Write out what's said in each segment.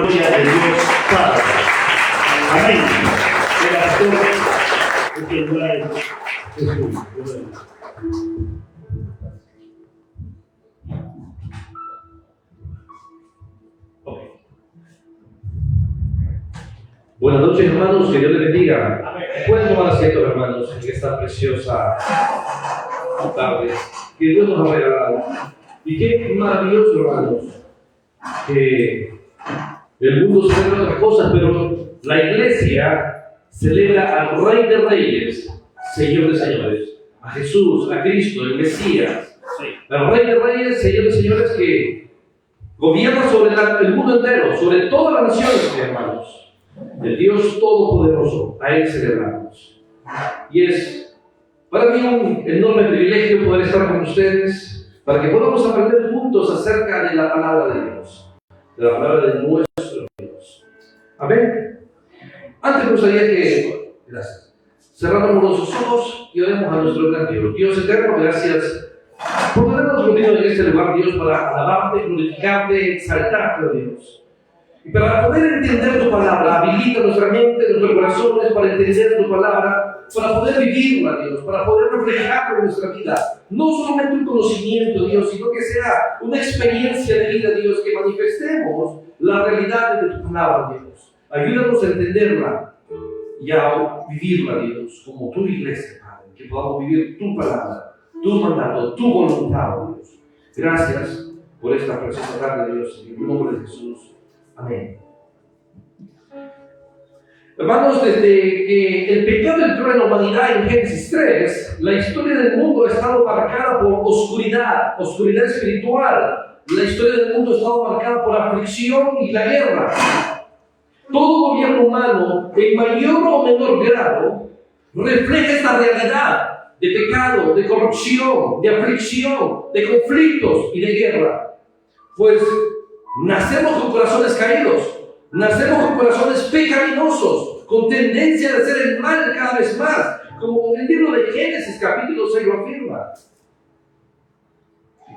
Gloria de Dios Padre. Amén. El pastor es el lugar de Jesús. Buenas noches, hermanos, que Dios les bendiga. Pueden tomar asiento, hermanos, en esta preciosa tarde que Dios nos ha regalado. Y qué maravilloso, hermanos, que el mundo celebra otras cosas, pero la iglesia celebra al Rey de Reyes, Señor de Señores, a Jesús, a Cristo, el Mesías, al Rey de Reyes, Señor de Señores, que gobierna sobre el mundo entero, sobre todas las naciones, hermanos. El Dios Todopoderoso, a Él celebramos. Y es para mí un enorme privilegio poder estar con ustedes para que podamos aprender juntos acerca de la palabra de Dios, de la palabra de nuestro Dios. Amén. Antes me gustaría que, gracias, cerráramos nuestros ojos y oremos a nuestro gran Dios. Dios eterno, gracias por tenernos reunidos en este lugar, Dios, para alabarte, glorificarte, exaltarte, oh Dios. Y para poder entender tu palabra, habilita nuestra mente, nuestros corazones para entender tu palabra, para poder vivirla, Dios, para poder reflejarla en nuestra vida. No solamente un conocimiento, Dios, sino que sea una experiencia de vida, Dios, que manifestemos la realidad de tu palabra, Dios. Ayúdanos a entenderla y a vivirla, Dios, como tu iglesia, Padre, que podamos vivir tu palabra, tu mandato, tu voluntad, Dios. Gracias por esta preciosa tarde, Dios, en el nombre de Jesús. Amén. Hermanos, desde que el pecado entró en la humanidad en Génesis 3, la historia del mundo ha estado marcada por oscuridad espiritual. La historia del mundo ha estado marcada por aflicción y la guerra. Todo gobierno humano, en mayor o menor grado, refleja esta realidad de pecado, de corrupción, de aflicción, de conflictos y de guerra. Pues nacemos con corazones caídos, nacemos con corazones pecaminosos, con tendencia a hacer el mal cada vez más, como el libro de Génesis capítulo 6 lo afirma.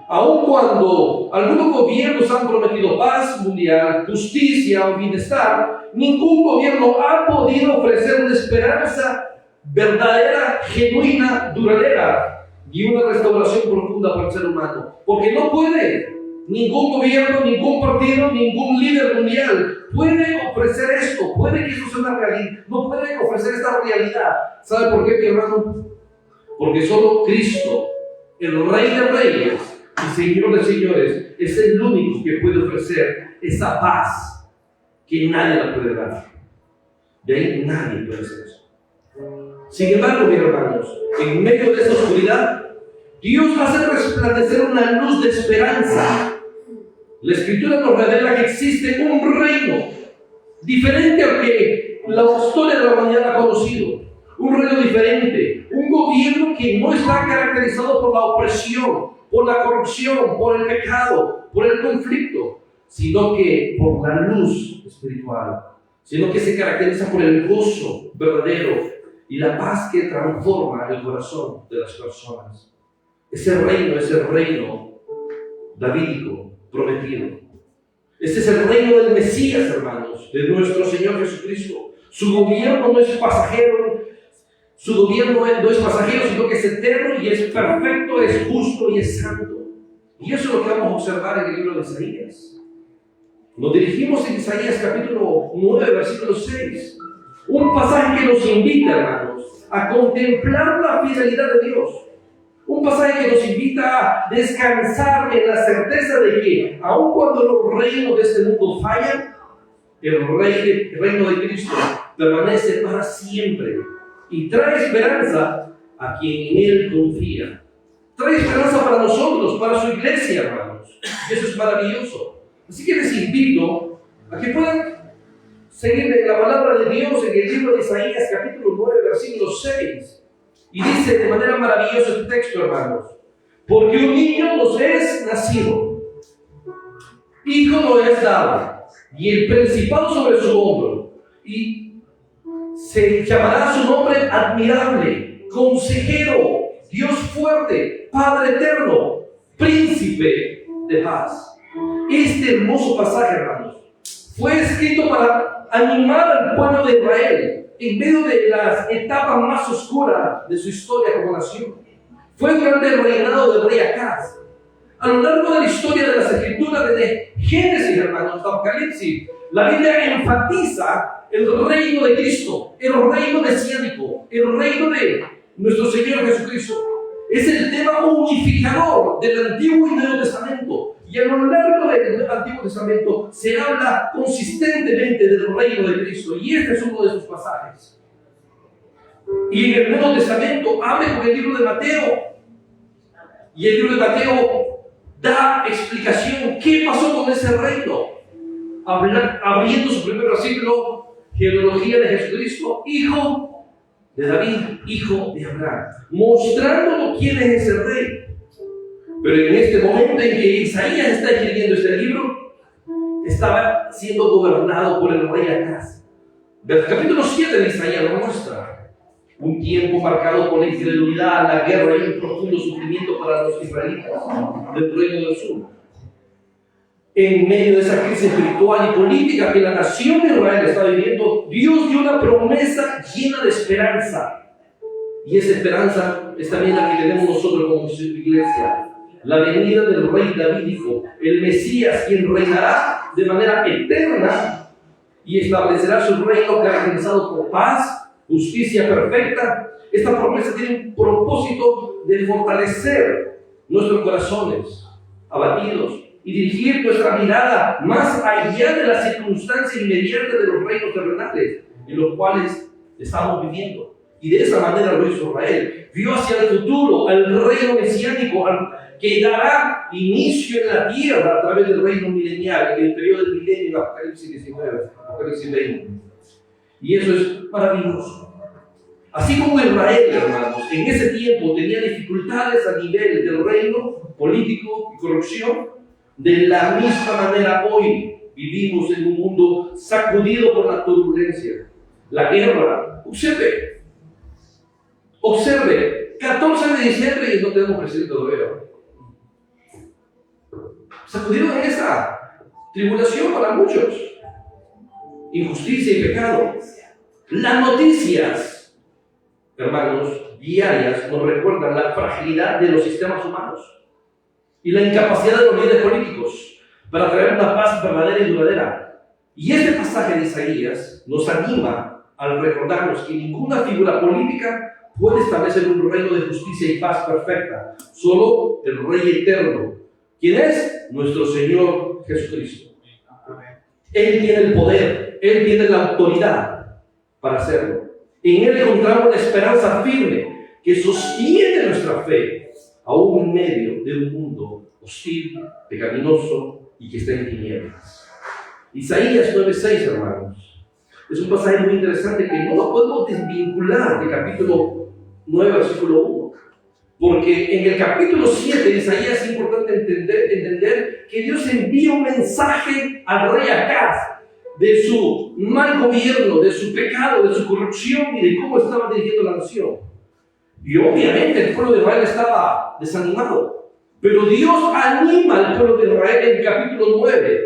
Aun cuando algunos gobiernos han prometido paz mundial, justicia o bienestar, ningún gobierno ha podido ofrecer una esperanza verdadera, genuina, duradera y una restauración profunda para el ser humano, porque no puede. Ningún gobierno, ningún partido, ningún líder mundial puede ofrecer esto, puede que eso sea una realidad, no puede ofrecer esta realidad. ¿Sabe por qué, mi hermano? Porque solo Cristo, el Rey de Reyes y Señor de Señores, es el único que puede ofrecer esa paz que nadie la puede dar. De ahí nadie puede hacer eso. Sin embargo, mis hermanos, en medio de esa oscuridad, Dios hace resplandecer una luz de esperanza. La Escritura nos revela que existe un reino diferente al que la historia de la humanidad ha conocido. Un reino diferente, un gobierno que no está caracterizado por la opresión, por la corrupción, por el pecado, por el conflicto, sino que por la luz espiritual, sino que se caracteriza por el gozo verdadero y la paz que transforma el corazón de las personas. Ese reino davídico prometido. Este es el reino del Mesías, hermanos, de nuestro Señor Jesucristo. Su gobierno no es pasajero, sino que es eterno y es perfecto, es justo y es santo. Y eso es lo que vamos a observar en el libro de Isaías. Nos dirigimos en Isaías capítulo 9, versículo 6. Un pasaje que nos invita, hermanos, a contemplar la fidelidad de Dios. Un pasaje que nos invita a descansar en la certeza de que, aun cuando los reinos de este mundo fallan, el reino de Cristo permanece para siempre y trae esperanza a quien en Él confía. Trae esperanza para nosotros, para su iglesia, hermanos. Y eso es maravilloso. Así que les invito a que puedan seguir en la palabra de Dios en el libro de Isaías, capítulo 9, versículo 6. Y dice de manera maravillosa el texto, hermanos: porque un niño nos es nacido, hijo nos es dado, y el principado sobre su hombro, y se llamará su nombre admirable, consejero, Dios fuerte, Padre eterno, príncipe de paz. Este hermoso pasaje, hermanos, Fue escrito para animar al pueblo de Israel en medio de las etapas más oscuras de su historia como nación. Fue durante el reinado del rey Acaz. A lo largo de la historia de las Escrituras, desde Génesis, hermanos, hasta Apocalipsis, la Biblia enfatiza el reino de Cristo, el reino mesiánico, el reino de nuestro Señor Jesucristo. Es el tema unificador del Antiguo y Nuevo Testamento. Y a lo largo del Antiguo Testamento se habla consistentemente del reino de Cristo. Y este es uno de sus pasajes. Y en el Nuevo Testamento abre con el libro de Mateo. Y el libro de Mateo da explicación qué pasó con ese reino. Abriendo su primer versículo, genealogía de Jesucristo, hijo de David, hijo de Abraham, mostrándonos quién es ese rey. Pero en este momento en que Isaías está escribiendo este libro, estaba siendo gobernado por el rey Acaz. Del capítulo 7 de Isaías lo muestra. Un tiempo marcado por la incredulidad, la guerra y un profundo sufrimiento para los israelitas del reino del sur. En medio de esa crisis espiritual y política que la nación de Israel está viviendo, Dios dio una promesa llena de esperanza. Y esa esperanza es también la que tenemos nosotros como su iglesia. La venida del rey davídico, el Mesías, quien reinará de manera eterna y establecerá su reino caracterizado por paz, justicia perfecta. Esta promesa tiene un propósito de fortalecer nuestros corazones abatidos y dirigir nuestra mirada más allá de las circunstancias inmediatas de los reinos terrenales en los cuales estamos viviendo. Y de esa manera lo hizo Israel. Vio hacia el futuro, al reino mesiánico, que dará inicio en la tierra a través del reino milenial, en el periodo del milenio, en Apocalipsis 19, Apocalipsis 20. Y eso es maravilloso. Así como Israel, hermanos, en ese tiempo tenía dificultades a nivel del reino político y corrupción, de la misma manera hoy vivimos en un mundo sacudido por la turbulencia, la guerra. Observe, 14 de diciembre y no tenemos presidente todavía. Sacudido en esa tribulación para muchos, injusticia y pecado. Las noticias, hermanos, diarias nos recuerdan la fragilidad de los sistemas humanos y la incapacidad de los líderes políticos para traer una paz verdadera y duradera. Y este pasaje de Isaías nos anima al recordarnos que ninguna figura política puede establecer un reino de justicia y paz perfecta. Solo el Rey eterno, quien es nuestro Señor Jesucristo. Él tiene el poder, Él tiene la autoridad para hacerlo. En Él encontramos la esperanza firme que sostiene nuestra fe, aún en medio de un mundo hostil, pecaminoso y que está en tinieblas. Isaías 9:6, hermanos, es un pasaje muy interesante que no lo podemos desvincular del capítulo 9, versículo 1. Porque en el capítulo 7 de Isaías es importante entender que Dios envía un mensaje al rey Acaz de su mal gobierno, de su pecado, de su corrupción y de cómo estaba dirigiendo la nación. Y obviamente el pueblo de Israel estaba desanimado. Pero Dios anima al pueblo de Israel en el capítulo 9,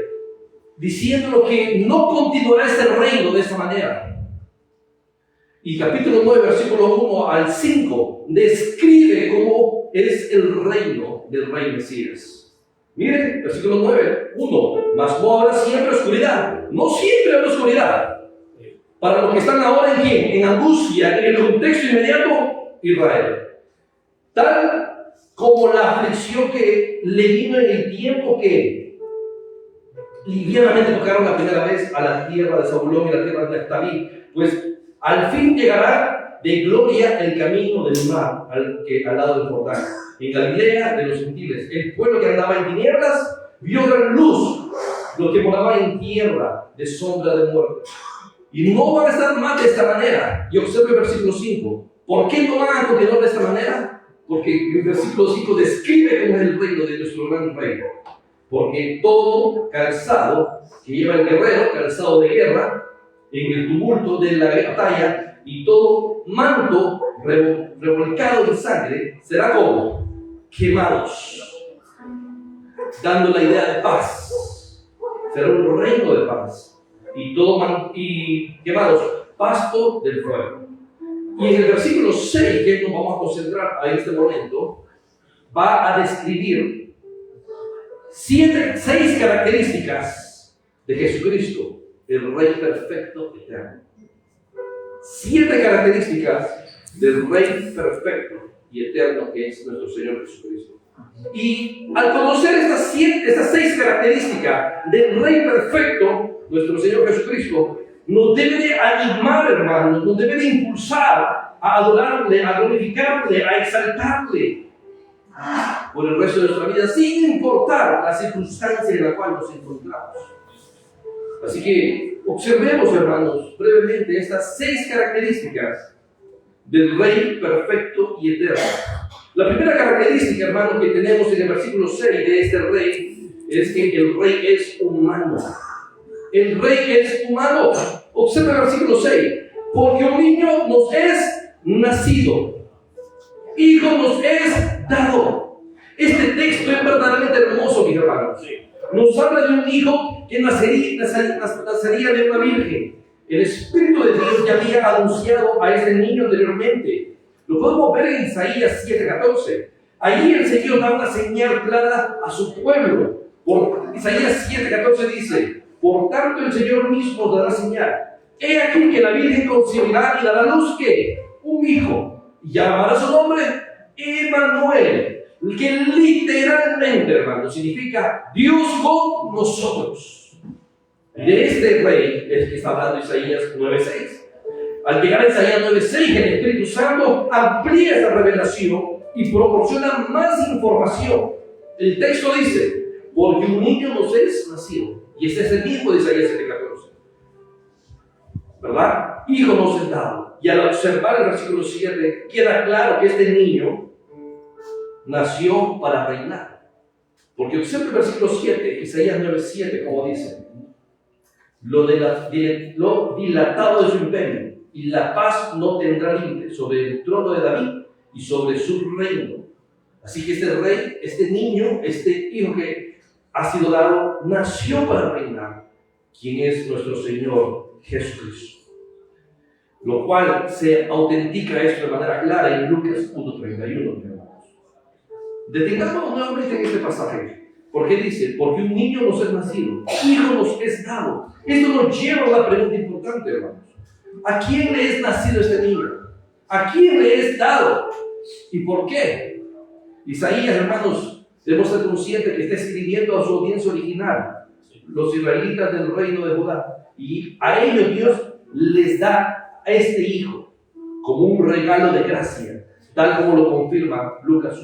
diciéndolo que no continuará este reino de esta manera. Y capítulo 9, versículo 1 al 5, describe cómo es el reino del rey Mesías. Miren, versículo 9, 1, mas no habrá siempre oscuridad. No siempre habrá oscuridad. Para los que están ahora en quién, en angustia, en el contexto inmediato, Israel. Tal como la aflicción que le vino en el tiempo que livianamente tocaron la primera vez a la tierra de Zabulón y la tierra de Neftalí, pues al fin llegará de gloria el camino del mar al lado del Jordán, en Galilea de los gentiles. El pueblo que andaba en tinieblas vio gran luz, los que moraban en tierra de sombra de muerte. Y no van a estar más de esta manera. Y observe el versículo 5. ¿Por qué no van a continuar de esta manera? Porque el versículo 5 describe cómo es el reino de nuestro gran rey. Porque todo calzado que lleva el guerrero, calzado de guerra, en el tumulto de la batalla, y todo manto revolcado de sangre será como quemados, dando la idea de paz. Será un reino de paz. y llamados pasto del fuego. Y en el versículo 6, que nos vamos a concentrar a este momento, va a describir 6 características de Jesucristo, el Rey perfecto eterno. 7 características del Rey perfecto y eterno que es nuestro Señor Jesucristo. Y al conocer estas 6 características del Rey perfecto, nuestro Señor Jesucristo, nos debe de animar, hermanos, nos debe de impulsar a adorarle, a glorificarle, a exaltarle por el resto de nuestra vida, sin importar la circunstancia en la cual nos encontramos. Así que observemos, hermanos, brevemente estas 6 características del Rey perfecto y eterno. La primera característica, hermanos, que tenemos en el versículo 6 de este Rey es que el Rey es humano. El Rey es humano. Observa el versículo 6. Porque un niño nos es nacido, hijo nos es dado. Este texto es verdaderamente hermoso, mis hermanos. Nos habla de un hijo que nacería de una virgen. El Espíritu de Dios ya había anunciado a ese niño anteriormente. Lo podemos ver en Isaías 7:14. Allí el Señor da una señal clara a su pueblo. Isaías 7:14 dice: por tanto el Señor mismo dará señal. He aquí que la Virgen concebirá y dará a luz ¿qué? Un hijo. Y llamará su nombre Emmanuel, que literalmente, hermano, significa Dios con nosotros. De este Rey es que está hablando Isaías 9:6. Al llegar a Isaías 9:6, el Espíritu Santo amplía esta revelación y proporciona más información. El texto dice: porque un niño nos es nacido. Y ese es el mismo de Isaías 7:14. ¿Verdad? Hijo nos es dado. Y al observar el versículo 7, queda claro que este niño nació para reinar. Porque observa el versículo 7, Isaías 9:7, como dice: lo dilatado de su imperio, y la paz no tendrá límite sobre el trono de David y sobre su reino. Así que este rey, este niño, este hijo que ha sido dado, nació para reinar, quien es nuestro Señor Jesucristo. Lo cual se autentica esto de manera clara en Lucas 1:31, hermanos. Detengámonos nuevamente en este pasaje, porque dice: porque un niño nos es nacido, hijo nos es dado. Esto nos lleva a una pregunta importante, hermanos. ¿A quién le es nacido este niño? ¿A quién le es dado? ¿Y por qué? Isaías, hermanos, debemos ser conscientes que está escribiendo a su audiencia original, los israelitas del reino de Judá, y a ellos Dios les da a este hijo como un regalo de gracia, tal como lo confirma Lucas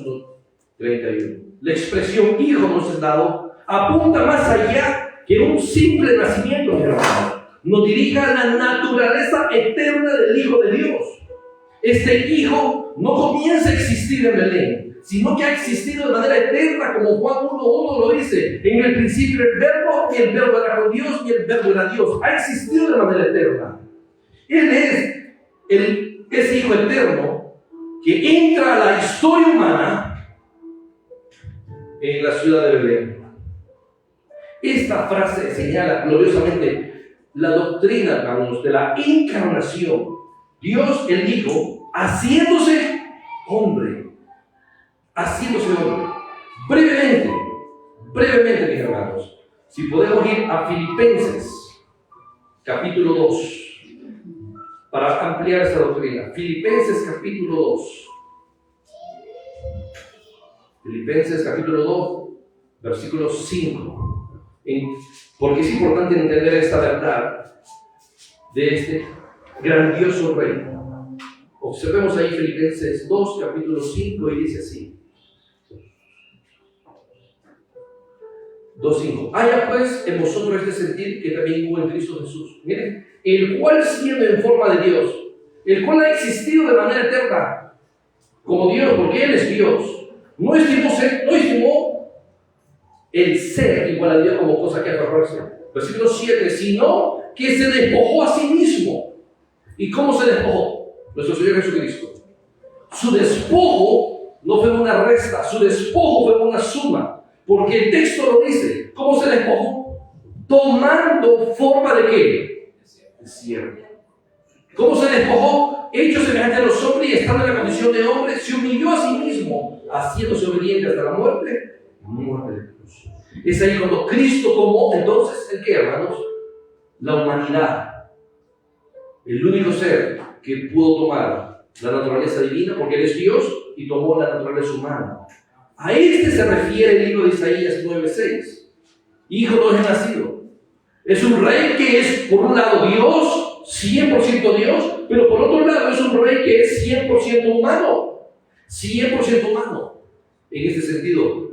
1:31. La expresión hijo nos es dado apunta más allá que un simple nacimiento, mi hermano. Nos dirige a la naturaleza eterna del Hijo de Dios. Este hijo no comienza a existir en Belén, sino que ha existido de manera eterna, como Juan 1:1 lo dice: en el principio el verbo, y el verbo era con Dios, y el verbo era Dios. Ha existido de manera eterna. Él es ese hijo eterno que entra a la historia humana en la ciudad de Belén. Esta frase señala gloriosamente la doctrina, hermanos, de la encarnación. Dios, el Hijo, haciéndose hombre. Brevemente, mis hermanos, si podemos ir a Filipenses, capítulo 2, para ampliar esta doctrina. Filipenses, capítulo 2. Filipenses, capítulo 2, versículo 5. Porque es importante entender esta verdad de este grandioso Rey. Observemos ahí Filipenses 2, capítulo 5, y dice así: 2:5. Haya pues en vosotros este sentir que también hubo en Cristo Jesús. Miren, el cual siendo en forma de Dios, el cual ha existido de manera eterna como Dios, porque Él es Dios, no estimó el ser igual a Dios como cosa que aferrarse. Versículo 7, sino que se despojó a sí mismo. ¿Y cómo se despojó? Nuestro Señor Jesucristo. Su despojo no fue una resta, su despojo fue una suma, porque el texto lo dice. ¿Cómo se despojó? tomando forma de ¿qué? De siervo. ¿Cómo se despojó? Hecho semejante a los hombres y estando en la condición de hombre, se humilló a sí mismo, haciéndose obediente hasta la muerte de cruz. Es ahí cuando Cristo tomó, entonces, ¿el qué, hermanos? La humanidad. El único ser que pudo tomar la naturaleza divina, porque Él es Dios, y tomó la naturaleza humana. A este se refiere el libro de Isaías 9:6. Hijo no es nacido. Es un rey que es, por un lado, Dios, 100% Dios, pero por otro lado es un rey que es 100% humano. 100% humano. En este sentido,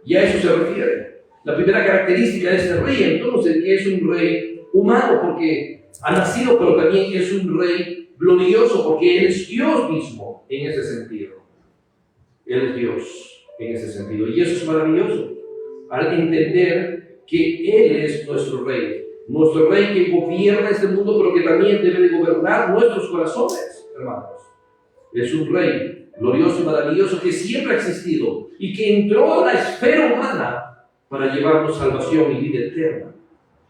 y a eso se refiere. La primera característica de este rey, entonces, que es un rey humano, porque ha nacido, pero también es un rey glorioso, porque Él es Dios mismo en ese sentido. Él es Dios en ese sentido. Y eso es maravilloso, al entender que Él es nuestro rey que gobierna este mundo, pero que también debe de gobernar nuestros corazones, hermanos. Es un rey glorioso y maravilloso que siempre ha existido y que entró a la esfera humana para llevarnos salvación y vida eterna.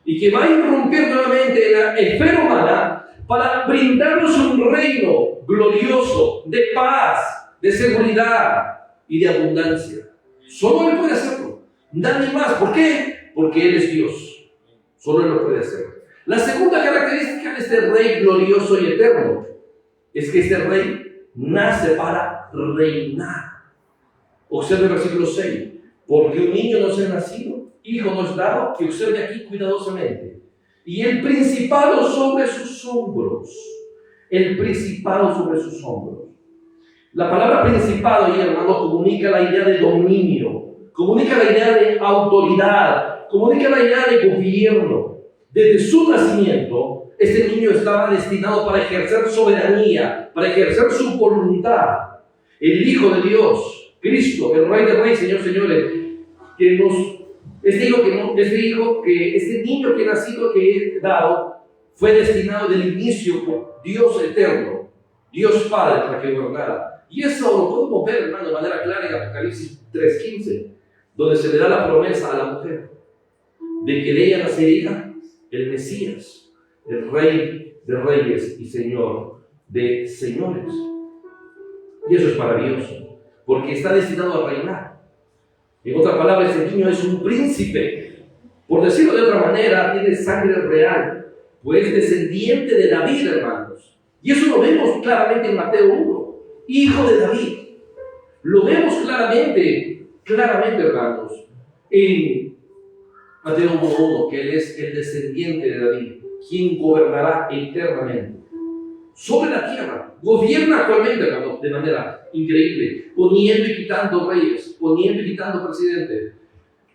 Y que va a irrumpir nuevamente en la esfera humana para brindarnos un reino glorioso de paz, de seguridad y de abundancia. Solo Él puede hacerlo, nadie más. ¿Por qué? Porque Él es Dios. Solo Él lo puede hacer. La segunda característica de este rey glorioso y eterno es que este rey nace para reinar. Observe el versículo 6. Porque un niño nos es nacido, hijo nos dado, que observe aquí cuidadosamente. Y el principado sobre sus hombros. El principado sobre sus hombros. La palabra principado, y hermano, comunica la idea de dominio, comunica la idea de autoridad, comunica la idea de gobierno. Desde su nacimiento, este niño estaba destinado para ejercer soberanía, para ejercer su voluntad. El Hijo de Dios, Cristo, el Rey de Reyes, Señor, señores, que este niño que ha nacido, que es dado, fue destinado del inicio por Dios eterno, Dios Padre, para que gobernara. Y eso lo podemos ver, hermano, de manera clara en Apocalipsis 3:15, donde se le da la promesa a la mujer de que de ella nacería el Mesías, el Rey de Reyes y Señor de Señores. Y eso es maravilloso, porque está destinado a reinar. En otras palabras, ese niño es un príncipe. Por decirlo de otra manera, tiene sangre real, pues descendiente de David, hermanos. Y eso lo vemos claramente en Mateo 1, hijo de David. Lo vemos claramente, hermanos, en Mateo 1:1, que Él es el descendiente de David, quien gobernará eternamente sobre la tierra. Gobierna actualmente, hermanos, de manera increíble, poniendo y quitando reyes, poniendo y quitando presidentes.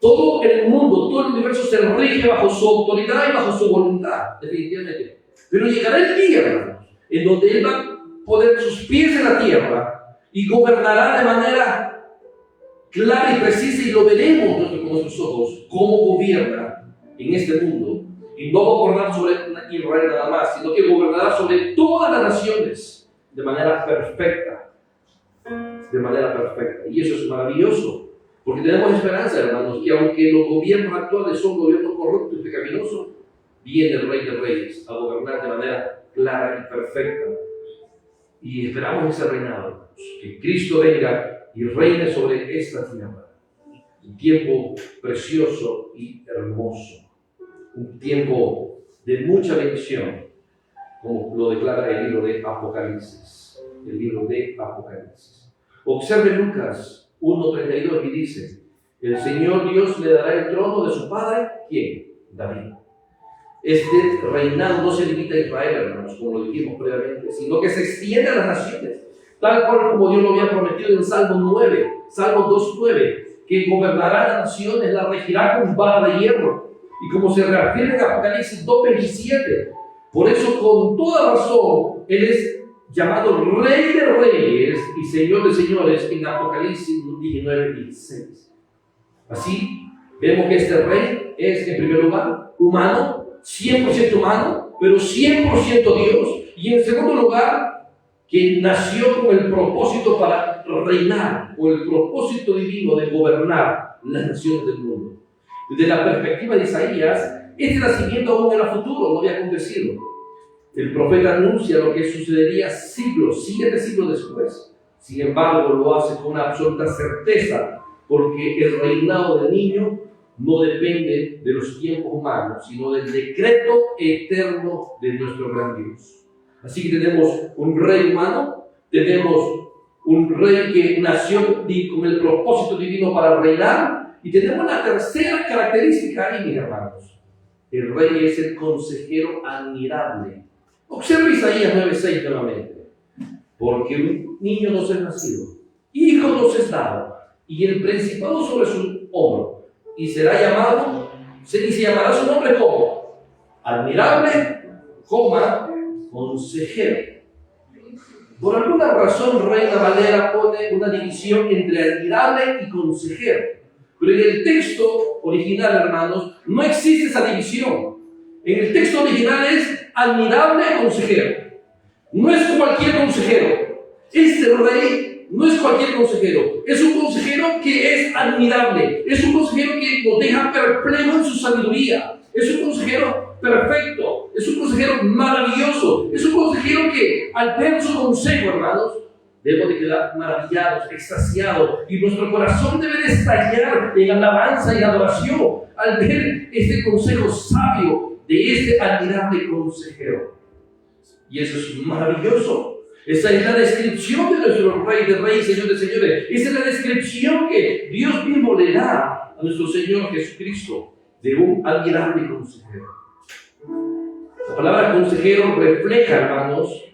Todo el mundo, todo el universo se rige bajo su autoridad y bajo su voluntad, definitivamente. Pero llegará el día, hermanos, en donde Él va a poner sus pies en la tierra y gobernará de manera clara y precisa, y lo veremos con nuestros ojos, cómo gobierna en este mundo. Y no va a gobernar sobre Israel nada más, sino que gobernará sobre todas las naciones de manera perfecta. De manera perfecta. Y eso es maravilloso, porque tenemos esperanza, hermanos, que aunque los gobiernos actuales son gobiernos corruptos y pecaminosos, viene el Rey de Reyes a gobernar de manera clara y perfecta. Y esperamos ese reinado, hermanos, que Cristo venga y reine sobre esta tierra. Un tiempo precioso y hermoso. Un tiempo de mucha bendición, como lo declara el libro de Apocalipsis. El libro de Apocalipsis. Observe Lucas 1:32 y dice: el Señor Dios le dará el trono de su padre, ¿quién? David. Este reinado no se limita a Israel, hermanos, como lo dijimos previamente, sino que se extiende a las naciones, tal cual como Dios lo había prometido en Salmo 2:9, que gobernará las naciones, las regirá con vara de hierro. Y como se refiere en Apocalipsis 2:27, por eso con toda razón Él es llamado Rey de Reyes y Señor de Señores en Apocalipsis 19:16. Así vemos que este Rey es, en primer lugar, humano, 100% humano, pero 100% Dios. Y en segundo lugar, que nació con el propósito para reinar, con el propósito divino de gobernar las naciones del mundo. Desde la perspectiva de Isaías, Este nacimiento aún era futuro, no había acontecido. El profeta anuncia lo que sucedería siglos, 7 siglos después. Sin embargo, lo hace con una absoluta certeza, porque el reinado del niño no depende de los tiempos humanos, sino del decreto eterno de nuestro gran Dios. Así que tenemos un rey humano, tenemos un rey que nació con el propósito divino para reinar, y tenemos la tercera característica ahí, mis hermanos. El rey es el consejero admirable. Observa Isaías 9:6 nuevamente. Porque un niño nos es nacido, hijo nos es dado, y el principado sobre su hombro, y será llamado, y se llamará su nombre como admirable, consejero. Por alguna razón, Reina Valera pone una división entre admirable y consejero. Pero en el texto original, hermanos, no existe esa división. En el texto original es admirable consejero. No es cualquier consejero. Este rey no es cualquier consejero. Es un consejero que es admirable. Es un consejero que nos deja perplejos en su sabiduría. Es un consejero perfecto. Es un consejero maravilloso. Es un consejero que, al ver su consejo, hermanos, debemos de quedar maravillados, extasiados, y nuestro corazón debe de estallar en alabanza y adoración al ver este consejo sabio de este admirable consejero. Y eso es maravilloso. Esa es la descripción de nuestro Rey de Reyes, Señor de Señores. Esa es la descripción que Dios mismo le da a nuestro Señor Jesucristo de un admirable consejero. La palabra consejero refleja, hermanos,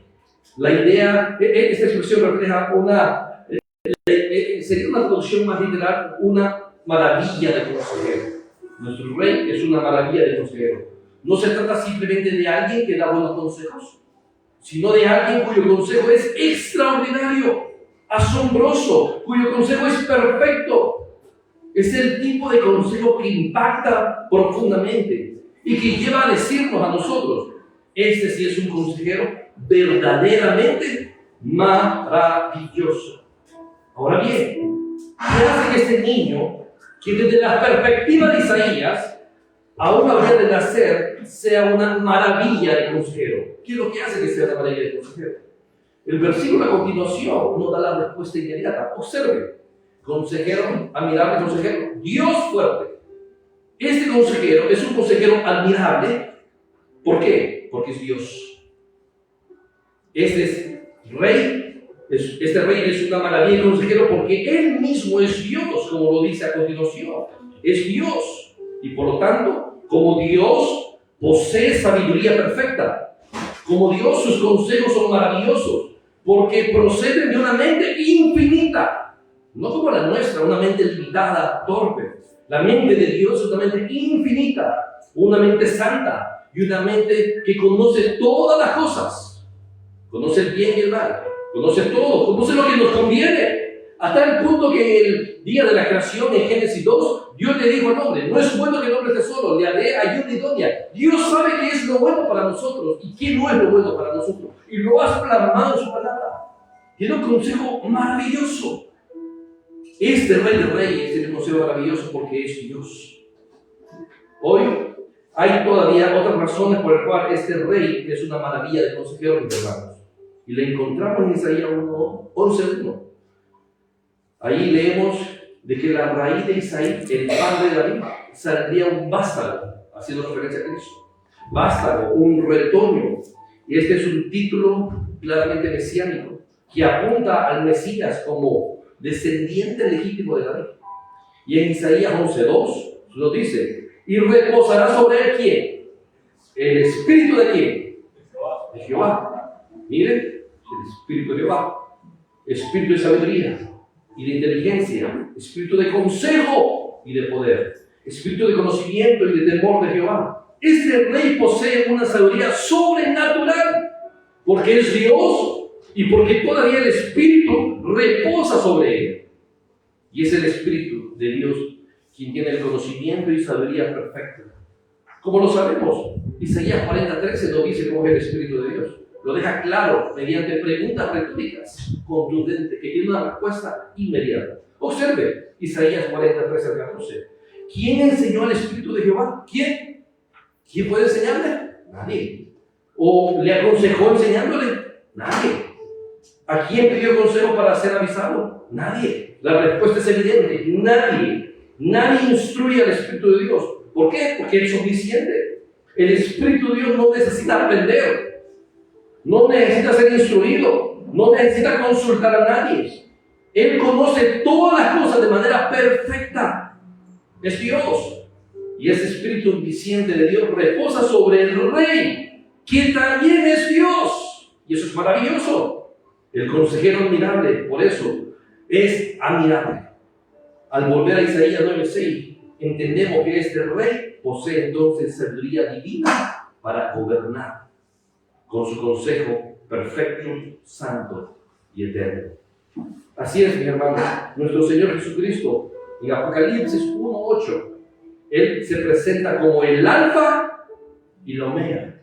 la idea, esta expresión refleja sería una traducción más literal, una maravilla de consejero. Nuestro Rey es una maravilla de consejero. No se trata simplemente de alguien que da buenos consejos, sino de alguien cuyo consejo es extraordinario, asombroso, cuyo consejo es perfecto. Es el tipo de consejo que impacta profundamente y que lleva a decirnos a nosotros: este sí es un consejero verdaderamente maravilloso. Ahora bien, ¿qué hace que este niño, que desde la perspectiva de Isaías aún habría de nacer, sea una maravilla de consejero? ¿Qué es lo que hace que sea una maravilla de consejero? El versículo a continuación nos da la respuesta inmediata. Observe: consejero, admirable consejero, Dios fuerte. Este consejero es un consejero admirable. ¿Por qué? Porque es Dios. Este rey es una maravilla de consejero porque Él mismo es Dios, como lo dice a continuación. Es Dios. Y por lo tanto, como Dios, posee sabiduría perfecta. Como Dios, sus consejos son maravillosos, porque proceden de una mente infinita. No como la nuestra, una mente limitada, torpe. La mente de Dios es una mente infinita, una mente santa y una mente que conoce todas las cosas. Conoce el bien y el mal, conoce todo, conoce lo que nos conviene. Hasta el punto que el día de la creación, en Génesis 2, Dios le dijo al hombre: no es bueno que el hombre esté solo, le haré ayuda idónea. Dios sabe qué es lo bueno para nosotros y qué no es lo bueno para nosotros. Y lo has plasmado en su palabra. Tiene un consejo maravilloso. Este Rey de Reyes tiene un consejo maravilloso porque es Dios. Hoy hay todavía otras razones por las cuales este Rey es una maravilla de consejero, mis hermanos. Y le encontramos en Isaías 11:1. Ahí leemos de que la raíz de Isaí, el padre de David, saldría un vástago, haciendo referencia a Cristo. Vástago, un retoño. Y este es un título claramente mesiánico, que apunta al Mesías como descendiente legítimo de David. Y en Isaías 11:2 lo dice: y reposará sobre él ¿quién? ¿El espíritu de quién? De Jehová. Miren, el espíritu de Jehová, espíritu de sabiduría y de inteligencia, espíritu de consejo y de poder, espíritu de conocimiento y de temor de Jehová. Este rey posee una sabiduría sobrenatural porque es Dios y porque todavía el espíritu reposa sobre él. Y es el espíritu de Dios quien tiene el conocimiento y sabiduría perfecta. ¿Cómo lo sabemos? Isaías 40:13 nos dice cómo es el espíritu de Dios. Lo deja claro mediante preguntas retóricas contundentes que tienen una respuesta inmediata. Observe Isaías 40:13-14. ¿Quién enseñó al Espíritu de Jehová? ¿Quién? ¿Quién puede enseñarle? Nadie. ¿O le aconsejó enseñándole? Nadie. ¿A quién pidió consejo para ser avisado? Nadie. La respuesta es evidente. Nadie. Nadie instruye al Espíritu de Dios. ¿Por qué? Porque Él es omnisciente. El Espíritu de Dios no necesita aprender. No necesita ser instruido. No necesita consultar a nadie. Él conoce todas las cosas de manera perfecta. Es Dios. Y ese Espíritu omnisciente de Dios reposa sobre el Rey, que también es Dios. Y eso es maravilloso. El consejero admirable, por eso, es admirable. Al volver a Isaías 9:6, entendemos que este Rey posee entonces sabiduría divina para gobernar con su consejo perfecto, santo y eterno. Así es, mis hermanos, nuestro Señor Jesucristo, en Apocalipsis 1:8, Él se presenta como el Alfa y la Omega,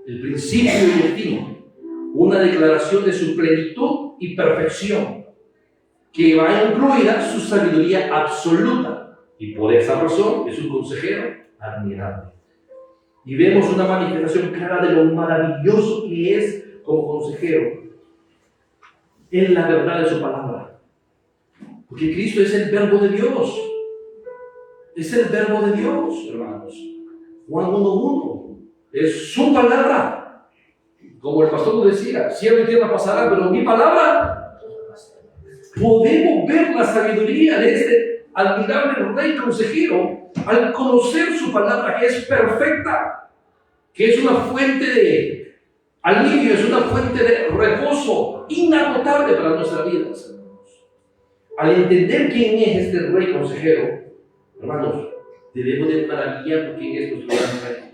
el principio y el fin, una declaración de su plenitud y perfección, que va incluida su sabiduría absoluta, y por esa razón es un consejero admirable. Y vemos una manifestación clara de lo maravilloso que es como consejero en la verdad de su palabra. Porque Cristo es el verbo de Dios. Es el verbo de Dios, hermanos. Juan 1:1. Es su palabra. Como el pastor nos decía, cielo y tierra pasará, pero mi palabra. Podemos ver la sabiduría de este admirable Rey consejero al conocer su palabra, que es perfecta, que es una fuente de alivio, es una fuente de reposo inagotable para nuestras vidas, hermanos. Al entender quién es este Rey consejero, hermanos, debemos de maravillarnos quién es nuestro gran Rey.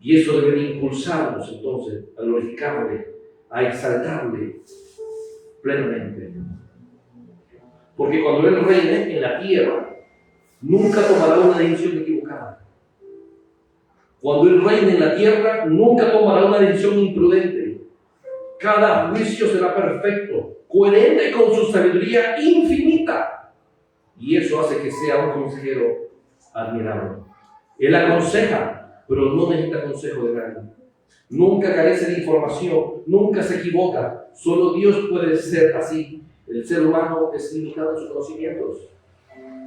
Y eso debe de impulsarnos entonces a glorificarle, a exaltarle plenamente. Porque cuando Él reine en la tierra, nunca tomará una decisión equivocada. Cuando Él reine en la tierra, nunca tomará una decisión imprudente. Cada juicio será perfecto, coherente con su sabiduría infinita. Y eso hace que sea un consejero admirable. Él aconseja, pero no necesita consejo de nadie. Nunca carece de información, nunca se equivoca. Solo Dios puede ser así. El ser humano es limitado en sus conocimientos.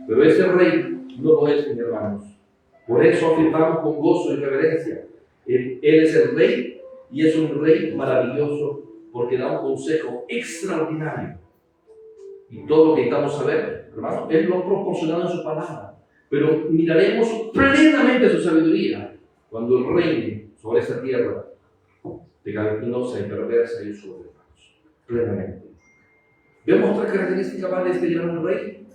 Pero ese Rey no lo es, mis hermanos. Por eso afirmamos con gozo y reverencia. Él es el Rey y es un Rey maravilloso porque da un consejo extraordinario. Y todo lo que necesitamos saber, hermanos, Él lo ha proporcionado en su palabra. Pero miraremos plenamente su sabiduría cuando Él reine sobre esta tierra pecaminosa y perversa y oscura, hermanos. Plenamente. Vemos otra característica más de este gran Rey.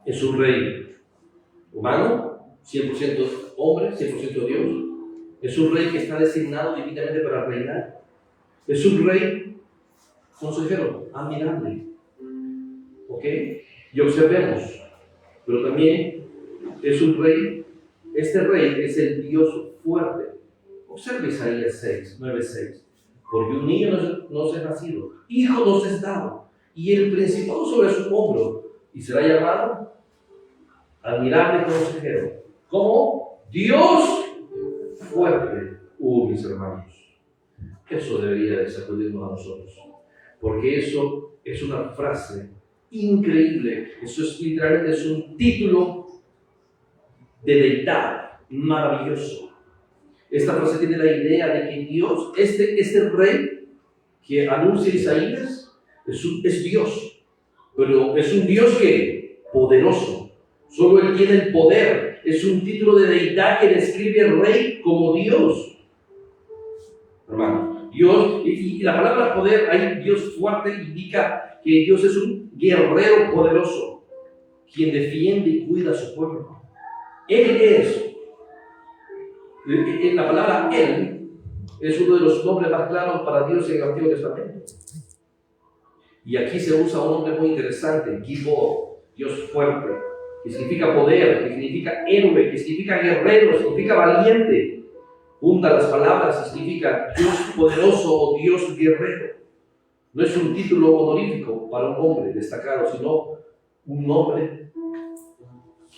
Es un Rey humano, 100% hombre, 100% Dios. Es un Rey que está designado divinamente para reinar. Es un Rey consejero, admirable. ¿Ok? Y observemos, pero también es un Rey, este Rey es el Dios fuerte. Observe Isaías 9:6. Porque un niño nos es nacido, hijo nos es dado, y el principado sobre su hombro, y será llamado admirable consejero. ¿Cómo? Dios fuerte. Mis hermanos, eso debería de sacudirnos a nosotros, porque eso es una frase increíble. Eso es literalmente es un título de deidad maravilloso. Esta frase tiene la idea de que Dios, este Rey que anuncia Isaías, es Dios, pero es un Dios que poderoso. Solo Él tiene el poder. Es un título de deidad que describe al Rey como Dios. Hermano, Dios, y la palabra poder, ahí Dios fuerte indica que Dios es un guerrero poderoso, quien defiende y cuida a su pueblo. Él es. La palabra Él es uno de los nombres más claros para Dios en el Antiguo Testamento. Y aquí se usa un nombre muy interesante, Gibor, Dios fuerte, que significa poder, que significa héroe, que significa guerrero, significa valiente. Junta las palabras y significa Dios poderoso o Dios guerrero. No es un título honorífico para un hombre destacado, sino un nombre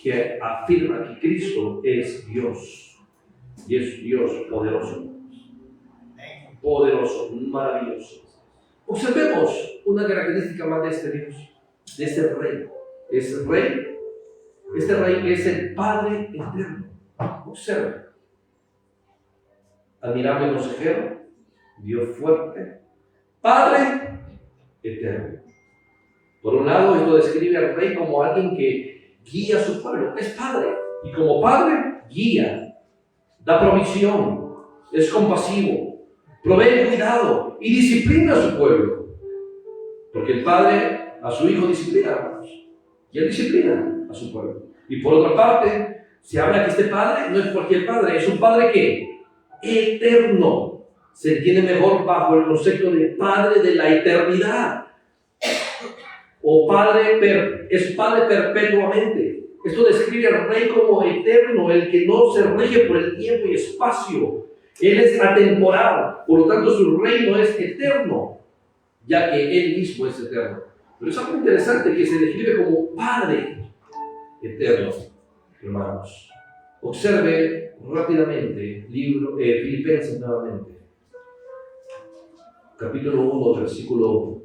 que afirma que Cristo es Dios. Y es Dios poderoso. Poderoso, maravilloso. Observemos una característica más de este Dios, de este Rey. Este Rey es el Padre eterno. Observe. Admirable consejero, Dios fuerte, Padre eterno. Por un lado, esto describe al Rey como alguien que guía a su pueblo. Es Padre. Y como Padre, guía, da provisión, es compasivo, provee cuidado y disciplina a su pueblo. Porque el Padre a su Hijo disciplina, hermanos. Y Él disciplina a su pueblo. Y por otra parte, se habla que este Padre no es cualquier Padre, es un Padre que eterno. Se entiende mejor bajo el concepto de Padre de la eternidad. O es Padre perpetuamente. Esto describe al Rey como eterno, el que no se rige por el tiempo y espacio. Él es atemporal, por lo tanto su reino es eterno, ya que Él mismo es eterno. Pero es algo interesante que se describe como Padre eterno, hermanos. Observe rápidamente Filipenses nuevamente, capítulo 1, versículo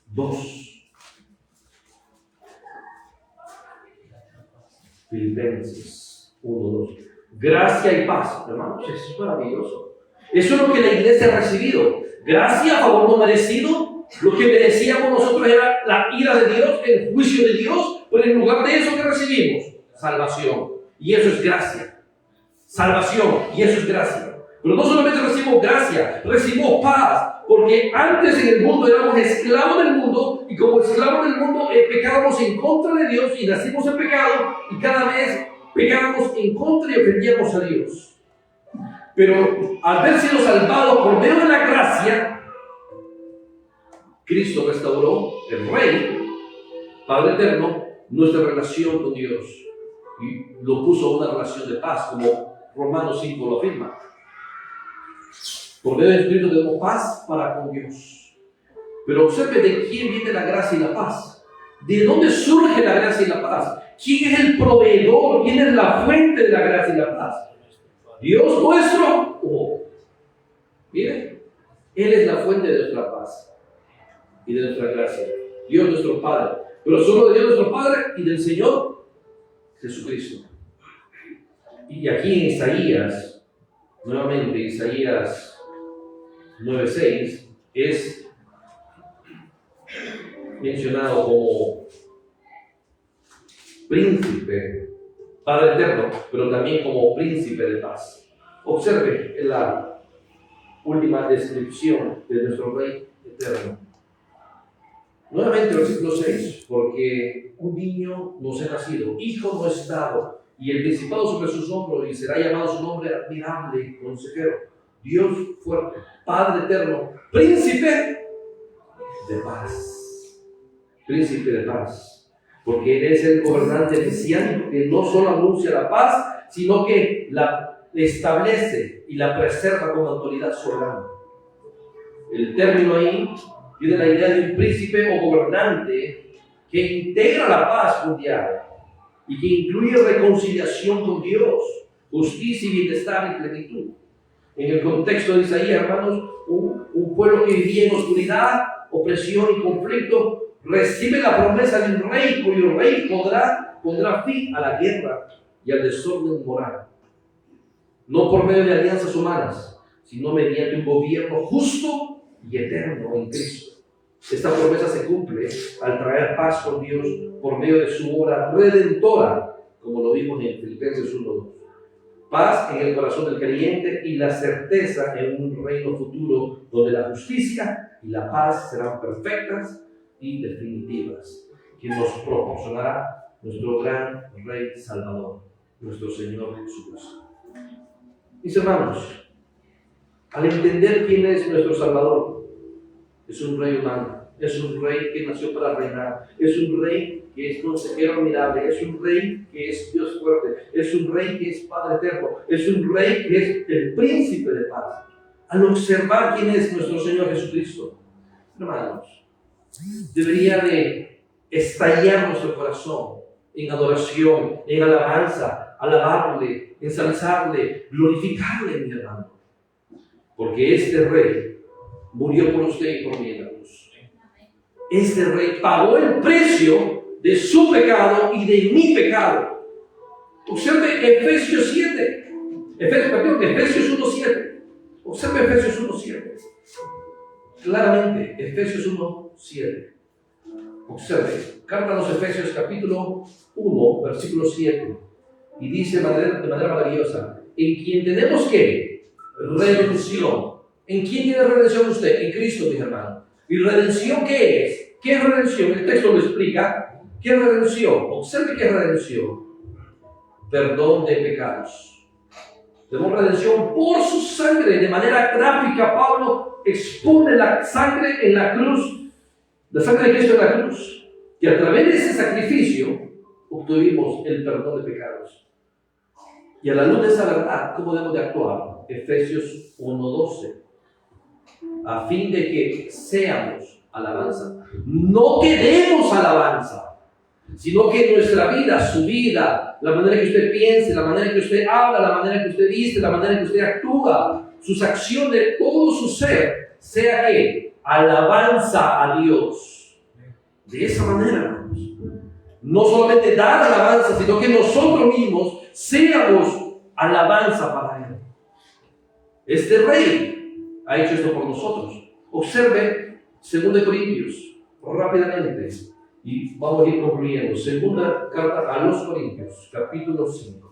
2. Filipenses 1, 2. Gracia y paz, hermanos, eso es maravilloso. Eso es lo que la iglesia ha recibido. Gracia, favor no merecido. Lo que merecíamos nosotros era la ira de Dios, el juicio de Dios, pero en lugar de eso, ¿qué recibimos? Salvación. Y eso es gracia. Salvación, y eso es gracia. Pero no solamente recibimos gracia, recibimos paz. Porque antes en el mundo éramos esclavos del mundo, y como esclavos del mundo pecábamos en contra de Dios y nacimos en pecado, y cada vez pecábamos en contra y ofendíamos a Dios. Pero al haber sido salvados por medio de la gracia, Cristo restauró, el Rey, Padre eterno, nuestra relación con Dios y lo puso en una relación de paz, como Romanos 5 lo afirma. Por medio del Espíritu tenemos paz para con Dios. Pero observe de quién viene la gracia y la paz. ¿De dónde surge la gracia y la paz? ¿Quién es el proveedor? ¿Quién es la fuente de la gracia y la paz? Dios nuestro. Mire, Él es la fuente de nuestra paz y de nuestra gracia. Dios nuestro Padre. Pero solo de Dios nuestro Padre y del Señor Jesucristo. Y aquí en Isaías, nuevamente Isaías 9:6, es mencionado como príncipe, Padre eterno, pero también como príncipe de paz. Observe en la última descripción de nuestro Rey eterno. Nuevamente el versículo 6, porque un niño nos ha nacido, hijo no es dado, y el principado sobre sus hombros, y será llamado su nombre admirable, consejero, Dios fuerte, Padre eterno, príncipe de paz. Príncipe de paz. Porque Él es el gobernante mesiánico que no solo anuncia la paz, sino que la establece y la preserva con autoridad soberana. El término ahí tiene la idea de un príncipe o gobernante que integra la paz mundial y que incluye reconciliación con Dios, justicia y bienestar y plenitud. En el contexto de Isaías, hermanos, un pueblo que vivía en oscuridad, opresión y conflicto, recibe la promesa de un rey cuyo rey pondrá fin a la guerra y al desorden moral. No por medio de alianzas humanas, sino mediante un gobierno justo y eterno en Cristo. Esta promesa se cumple al traer paz con Dios por medio de su obra redentora, como lo vimos en Filipenses 1:2. Paz en el corazón del creyente y la certeza en un reino futuro donde la justicia y la paz serán perfectas y definitivas, que nos proporcionará nuestro gran Rey Salvador, nuestro Señor Jesucristo. Mis hermanos, al entender quién es nuestro Salvador, es un Rey humano, es un Rey que nació para reinar, es un Rey que es consejero admirable, es un Rey que es Dios fuerte, es un Rey que es Padre eterno, es un Rey que es el príncipe de paz. Al observar quién es nuestro Señor Jesucristo, hermanos, debería de estallar nuestro corazón en adoración, en alabanza, alabarle, ensalzarle, glorificarle, mi hermano. Porque este Rey murió por usted y por mí en la cruz. Este Rey pagó el precio de su pecado y de mi pecado. Observe Efesios 7. Efesios 1:7. Observe Efesios 1:7. Claramente, Efesios 1:7. Observe, carta a los Efesios capítulo 1, versículo 7. Y dice de manera maravillosa, en quien tenemos que redención. ¿En quién tiene redención usted? En Cristo, mis hermanos. ¿Y redención qué es? ¿Qué es redención? El texto lo explica. ¿Qué es redención? Observe qué es redención. Perdón de pecados. Tenemos redención por su sangre. De manera gráfica, Pablo expone la sangre en la cruz, la sangre de Cristo en la cruz. Y a través de ese sacrificio obtuvimos el perdón de pecados. Y a la luz de esa verdad, ¿cómo debemos de actuar? Efesios 1:12. A fin de que seamos alabanza. No queremos alabanza, sino que nuestra vida, su vida, la manera que usted piense, la manera que usted habla, la manera que usted viste, la manera que usted actúa, sus acciones, todo su ser, sea que alabanza a Dios. De esa manera, hermanos. No solamente dar alabanza, sino que nosotros mismos seamos alabanza para Él. Este Rey ha hecho esto por nosotros. Observe 2 Corintios, rápidamente, y vamos a ir concluyendo. Segunda carta a los Corintios, capítulo 5.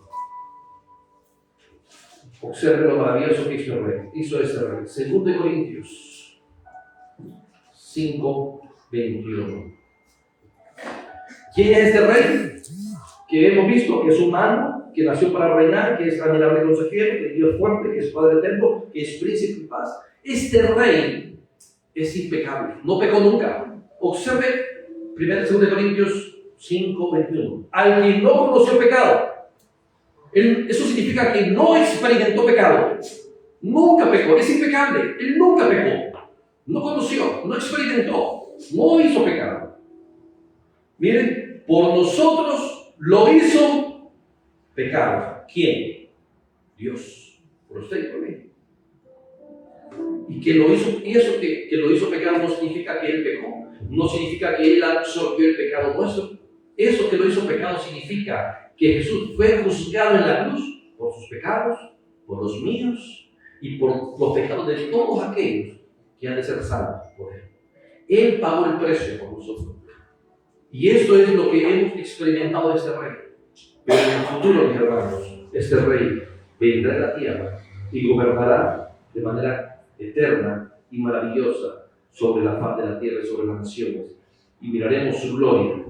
Observe lo maravilloso que hizo este Rey. 2 Corintios 5:21. ¿Quién es este Rey? Que hemos visto que es humano, que nació para reinar, que es admirable consejero, que es Dios fuerte, que es Padre eterno, que es príncipe de paz. Este Rey es impecable, no pecó nunca. Observe 2 Corintios 5:21. Al que no conoció pecado, eso significa que no experimentó pecado, nunca pecó, es impecable, él nunca pecó, no conoció, no experimentó, no hizo pecado. Miren, por nosotros lo hizo pecado. ¿Quién? Dios, por usted y por mí. Y que lo hizo, y eso que lo hizo pecado no significa que él pecó, no significa que él absorbió el pecado nuestro. Eso que lo hizo pecado significa que Jesús fue juzgado en la cruz por sus pecados, por los míos y por los pecados de todos aquellos que han de ser salvos por él. Él pagó el precio por nosotros. Y esto es lo que hemos experimentado de este Rey. Pero en el futuro, mis hermanos, este Rey vendrá a la tierra y gobernará de manera eterna y maravillosa sobre la faz de la tierra y sobre las naciones. Y miraremos su gloria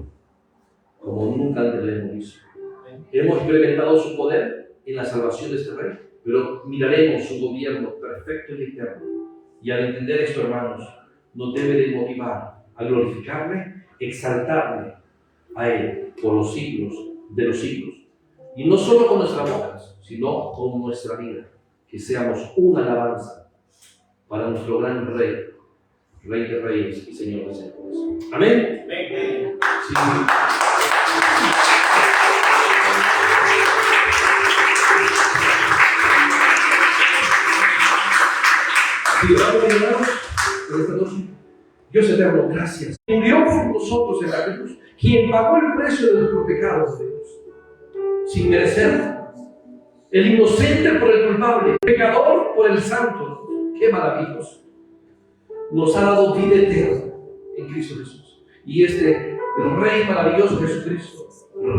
como nunca antes la hemos visto. Hemos experimentado su poder en la salvación de este Rey, pero miraremos su gobierno perfecto y eterno. Y al entender esto, hermanos, nos debe de motivar a glorificarle, exaltarle a Él por los siglos de los siglos. Y no solo con nuestras bocas, sino con nuestra vida. Que seamos una alabanza para nuestro gran Rey, Rey de Reyes y Señor de Señores. Amén. Sí. Y oramos, hermanos, por esta noche. Dios eterno, gracias. Murió por nosotros en la cruz, quien pagó el precio de nuestros pecados, Dios, sin merecerlo. El inocente por el culpable, el pecador por el santo. Qué maravilloso. Nos ha dado vida eterna en Cristo Jesús. Y el Rey maravilloso Jesucristo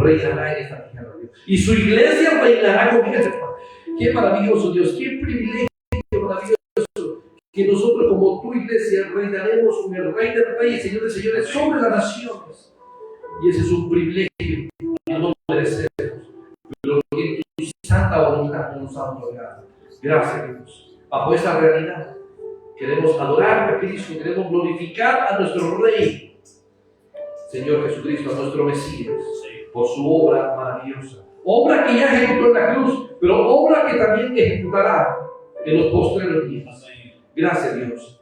reinará en esta tierra, Dios. Y su iglesia reinará con él. Qué maravilloso, Dios. Qué privilegio maravilloso. Que nosotros como tu iglesia reinaremos con el Rey de Reyes, Señor de Señores, sobre las naciones. Y ese es un privilegio que no merecemos, pero que tu santa voluntad nos ha otorgado. Gracias, Dios. Bajo esta realidad queremos adorar a Cristo, queremos glorificar a nuestro Rey, Señor Jesucristo, a nuestro Mesías, por su obra maravillosa. Obra que ya ejecutó en la cruz, pero obra que también ejecutará en los postreros días. Gracias, Dios.